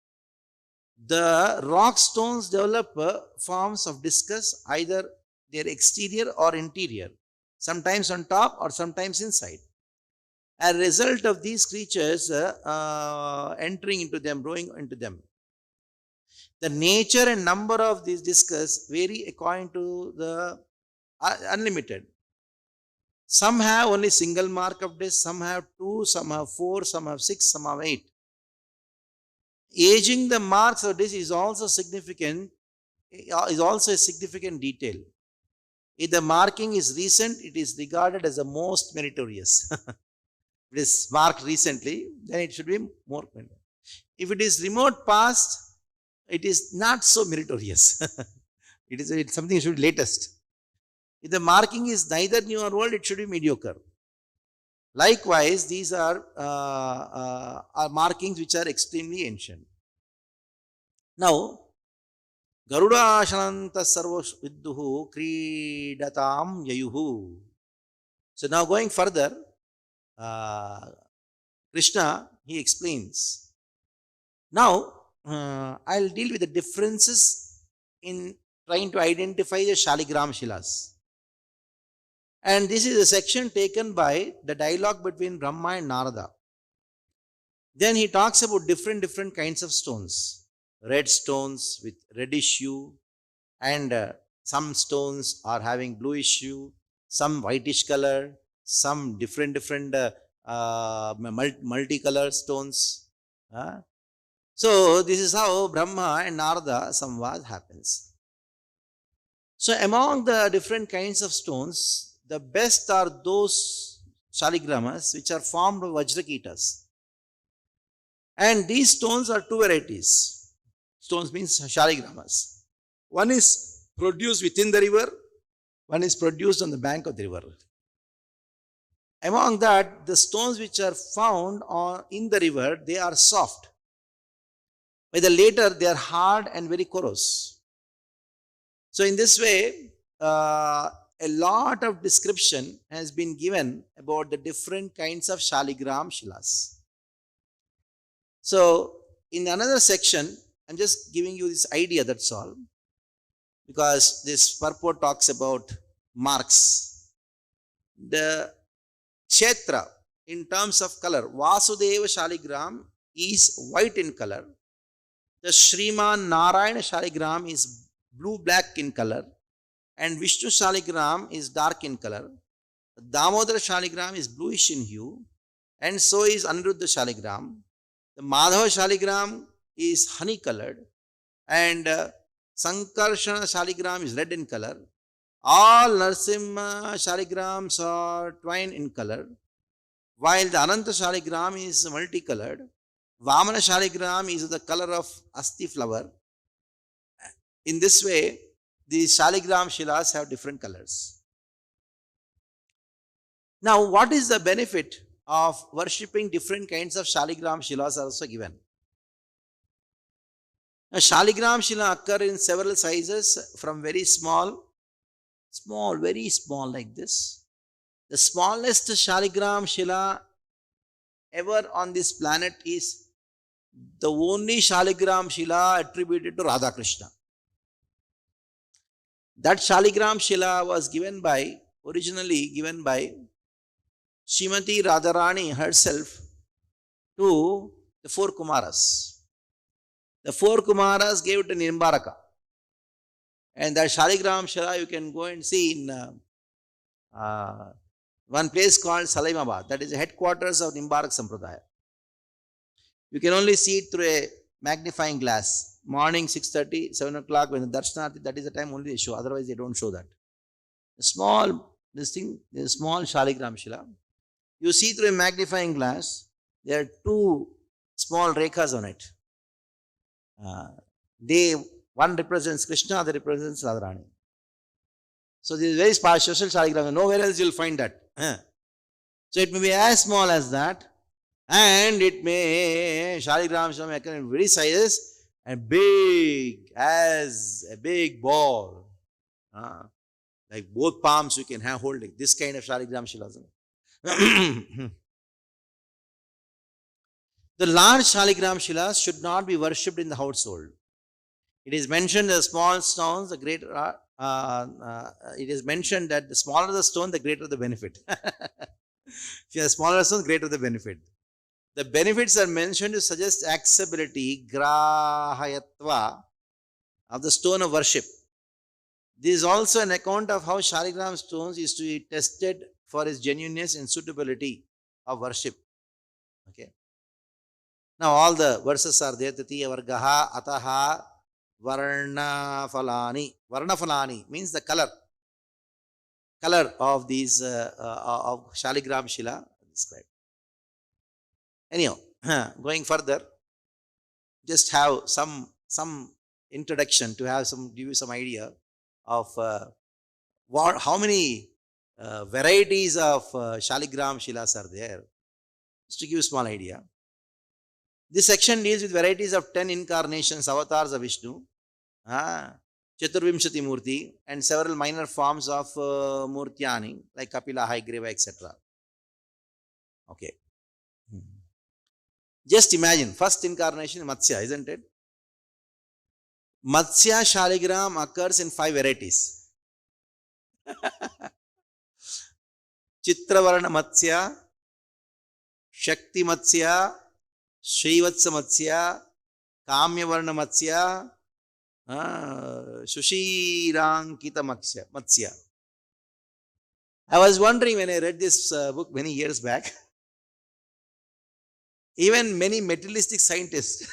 The rock stones develop forms of discus, either their exterior or interior, sometimes on top or sometimes inside. As a result of these creatures entering into them, growing into them. The nature and number of these discus vary according to the unlimited. Some have only single mark of disc, some have 2, some have 4, some have 6, some have 8. Aging the marks of disc is also significant, is also a significant detail. If the marking is recent, it is regarded as the most meritorious. If it is marked recently, then it should be more meritorious. If it is remote past, it is not so meritorious. It's something that should be latest. If the marking is neither new or old, it should be mediocre. Likewise, these are markings which are extremely ancient. Now, Garuda Shananta Sarva Vidduhu Kridatam Yayuhu. So now going further, uh, Krishna, he explains. Now, I'll deal with the differences in trying to identify the Shaligram Shilas. And this is a section taken by the dialogue between Brahma and Narada. Then he talks about different kinds of stones. Red stones with reddish hue, and some stones are having bluish hue, some whitish color, some different multicolor stones. So this is how Brahma and Narada Samvad happens. So among the different kinds of stones, the best are those shaligramas which are formed of Vajrakitas. And these stones are two varieties. Stones means shaligramas. One is produced within the river, one is produced on the bank of the river. Among that, the stones which are found in the river, they are soft. By the later, they are hard and very coarse. So in this way, a lot of description has been given about the different kinds of Shaligram Shilas. So in another section, I'm just giving you this idea, that's all. Because this purport talks about marks. The Kshetra, in terms of color, Vasudeva Shaligram is white in color. The Sriman Narayana Shaligram is blue-black in color, and Vishnu Shaligram is dark in color. The Damodara Shaligram is bluish in hue, and so is Aniruddha Shaligram. The Madhava Shaligram is honey-colored, and Sankarshana Shaligram is red in color. All Narsimha Shaligrams are twine in color, while the Ananta Shaligram is multicolored. Vamana Shaligram is the color of Asti flower. In this way, these Shaligram Shilas have different colors. Now, what is the benefit of worshipping different kinds of Shaligram Shilas are also given. Now, Shaligram Shila occur in several sizes, from very small, very small like this. The smallest Shaligram Shila ever on this planet is the only Shaligram Shila attributed to Radha Krishna. That Shaligram Shila was originally given by Srimati Radharani herself to the four Kumaras. The four Kumaras gave it to Nimbaraka. And that Shaligram Shila you can go and see in one place called Salagrama. That is the headquarters of Nimbarak Sampradaya. You can only see it through a magnifying glass. Morning 6:30, 7 o'clock when the Darshanarthi, that is the time only they show. Otherwise they don't show that. The small Shaligram Shila. You see through a magnifying glass, there are two small rekhas on it. One represents Krishna, other represents Radharani. So this is very special Shaligram. Nowhere else you will find that. So it may be as small as that, and it may Shaligram Shila may occur in very sizes and big as a big ball. Like both palms you can have holding. This kind of Shaligram Shilas. The large Shaligram Shilas should not be worshipped in the household. It is mentioned the small stones, the greater. It is mentioned that the smaller the stone, the greater the benefit. If you have smaller stones, greater the benefit. The benefits are mentioned to suggest accessibility, grahayatva, of the stone of worship. This is also an account of how Shaligram stones is to be tested for its genuineness and suitability of worship. Okay. Now all the verses are there. Tatiya vargaha ataha varna falani. Varna falani means the color of these of Shaligram Shila described. Anyhow, going further, just have some introduction to give you some idea of how many varieties of Shaligram Shilas are there. Just to give you a small idea. This section deals with varieties of 10 incarnations, avatars of Vishnu. Chaturvimshati Murti, and several minor forms of Murtyani, like Kapila, Haigreva, etc. Okay. Just imagine, first incarnation Matsya, isn't it? Matsya Shaligram occurs in 5 varieties. Chitravarna Matsya, Shakti Matsya, Srivatsa Matsya, Kamyavarna Matsya, Sushirankita Matsya. I was wondering when I read this book many years back, even many materialistic scientists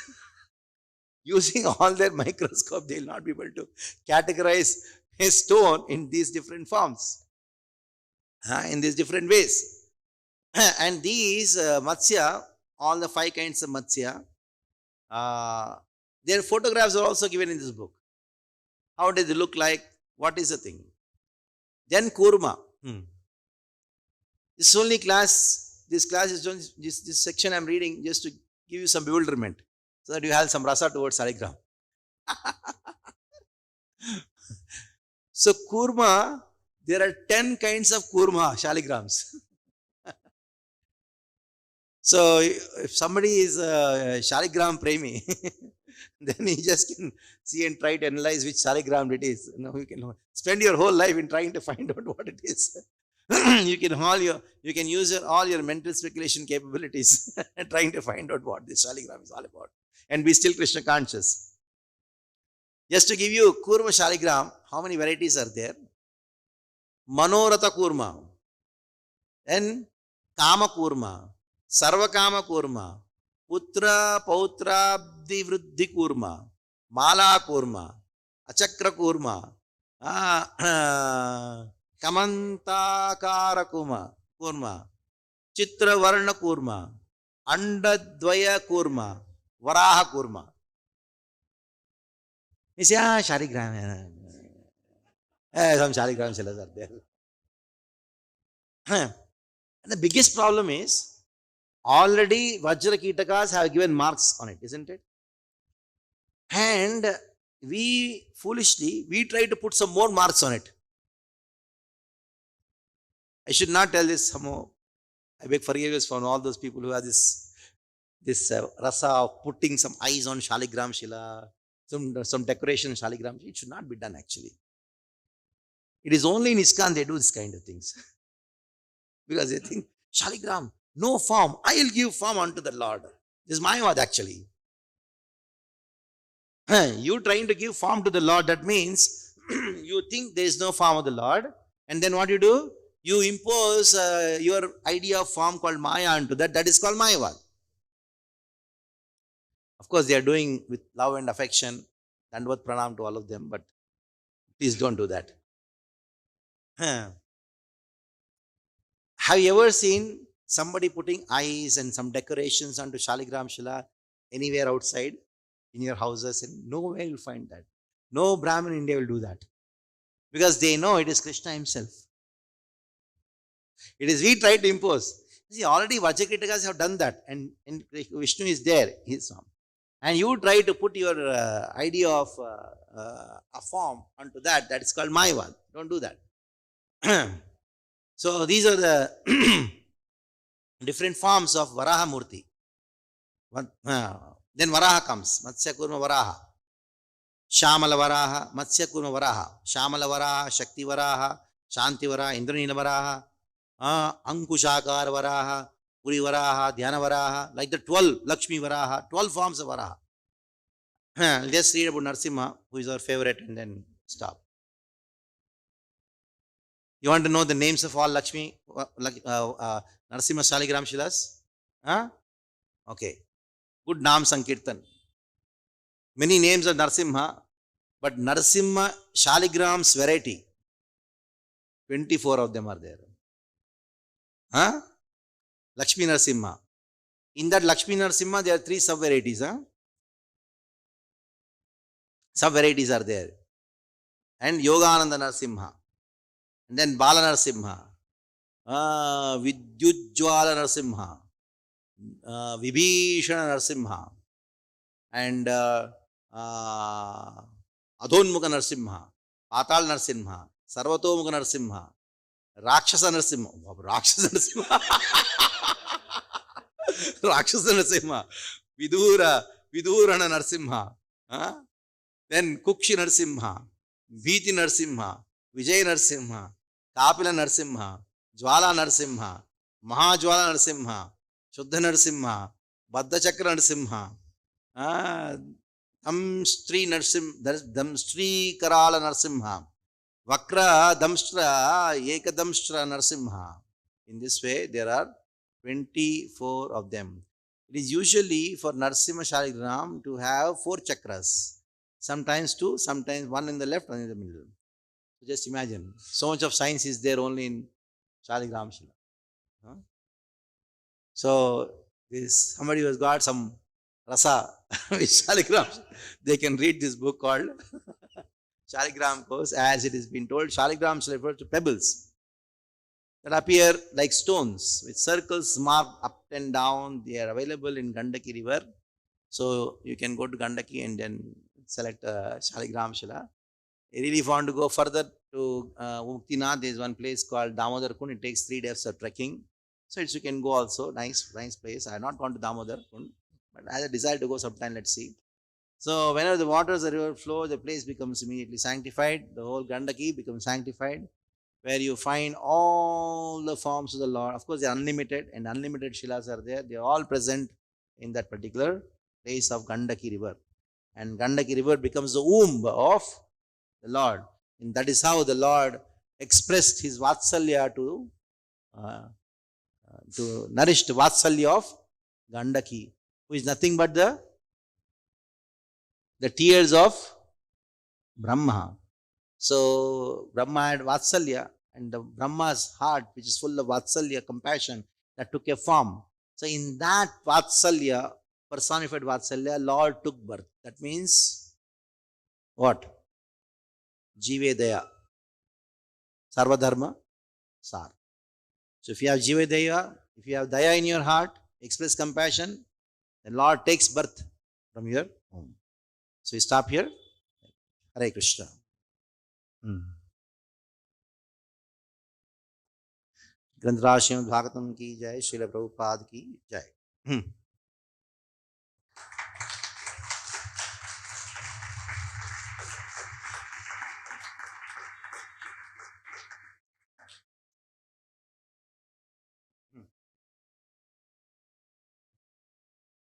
using all their microscope, they will not be able to categorize a stone in these different forms, in these different ways. And these Matsya, all the 5 kinds of Matsya, their photographs are also given in this book. How does it look like? What is the thing? Then Kurma. This only class, this class is this section I'm reading just to give you some bewilderment, so that you have some rasa towards Salagrama. So Kurma, there are 10 kinds of Kurma, Shaligrams. So if somebody is a Shaligram Premi, then he just can see and try to analyze which Salagram it is. You can spend your whole life in trying to find out what it is. you can use all your mental speculation capabilities trying to find out what this Shaligram is all about, and be still Krishna conscious. Just to give you Kurma Shaligram, how many varieties are there? Manorata Kurma, then Kama Kurma, Sarva Kama Kurma, Putra Pautra Vriddhi Kurma, Mala Kurma, Achakra Kurma, Kamantakara Kurma, Chitra Varna Kurma, Andadvaya Kurma, Varaha Kurma. You say, Shaligram. Some Shaligram sellers are there. And the biggest problem is, already Vajra Kitakas have given marks on it, isn't it? And we foolishly, we try to put some more marks on it. I should not tell this somehow. I beg forgiveness from all those people who have this rasa of putting some eyes on Shaligram Shila, some decoration Shaligram. It should not be done actually. It is only in Iskcon they do this kind of things. Because they think, Shaligram, no form, I will give form unto the Lord. This is my word actually. You trying to give form to the Lord, that means you think there is no form of the Lord, and then what you do? You impose your idea of form called Maya onto that. That is called Mayavad. Of course, they are doing with love and affection, Dandvat Pranam to all of them, but please don't do that. Have you ever seen somebody putting eyes and some decorations onto Shaligram Shila anywhere outside in your houses? And nowhere you'll find that. No Brahmin in India will do that. Because they know it is Krishna himself. It is we try to impose. See, already Vajrakitakas have done that, and Vishnu is there, his form. And you try to put your idea of a form onto that, that is called Mayavad. Don't do that. So these are the different forms of Varaha Murti. Then Varaha comes, Matsya Kurma Varaha, Shamala Varaha, Matsya Kurma Varaha, Shamala Varaha, Shakti Varaha, Shanti Varaha, Indranila Varaha, Ankushakar Varaha, Puri Varaha, Dhyana Varaha, like the 12 Lakshmi Varaha, 12 forms of Varaha. I'll just read about Narsimha, who is our favorite, and then stop. You want to know the names of all Lakshmi, Narsimha Shaligram Shilas? Okay. Good Nam Sankirtan. Many names of Narsimha, but Narsimha Shaligram's variety, 24 of them are there. Lakshmi Narsimha. In that Lakshmi Narsimha, there are 3 sub-varieties. Sub-varieties are there. And Yogananda Narsimha. And then Bala Narsimha. Vidyujjwala Narsimha. Vibhishana Narsimha. And Adhonmukha Narsimha, Patal Narsimha, Sarvatomukha Narsimha, Rakshasa Narsimha, Rakshasa Narsimha, Rakshasa Narsimha, Vidurana Narsimha, then Kukshi Narsimha, Bhiti Narsimha, Vijay Narsimha, Kapila Narsimha, Jwala Narsimha, Mahajwala Narsimha, Shuddha Narsimha, Baddha Chakra Narsimha, Damstri Karala Narsimha, Vakra Damstra Ekadamstra Narsimha. In this way, there are 24 of them. It is usually for Narsimha Shaligram to have 4 chakras. Sometimes 2, sometimes 1 in the left, 1 in the middle. So just imagine, so much of science is there only in Shaligram Shila. So this somebody who has got some Rasa with Shaligram, they can read this book called Shaligram course. As it has been told, Shaligram refers to pebbles that appear like stones with circles marked up and down. They are available in Gandaki river. So you can go to Gandaki and then select Shaligram Shila. Really, if you want to go further to Muktinath, there is one place called Damodar Kund. It takes 3 days of trekking. So you can go also. Nice place. I have not gone to Damodar Kund, but I have decided to go sometime. Let's see. So whenever the waters of the river flow, the place becomes immediately sanctified. The whole Gandaki becomes sanctified, where you find all the forms of the Lord. Of course, they are unlimited, and unlimited Shilas are there. They are all present in that particular place of Gandaki river. And Gandaki river becomes the womb of the Lord. And that is how the Lord expressed his Vatsalya to nourish the Vatsalya of Gandaki, who is nothing but the tears of Brahma. So Brahma had Vatsalya, and the Brahma's heart, which is full of Vatsalya, compassion, that took a form. So in that Vatsalya, personified Vatsalya, Lord took birth. That means what? Jive Daya, Sarvadharma Sar. So if you have Jiva Daya, if you have Daya in your heart, express compassion, the Lord takes birth from your home. So we stop here. Hare Krishna. ग्रंथराज Shrimad Bhagavatam की जय, श्रील प्रभुपाद की जय.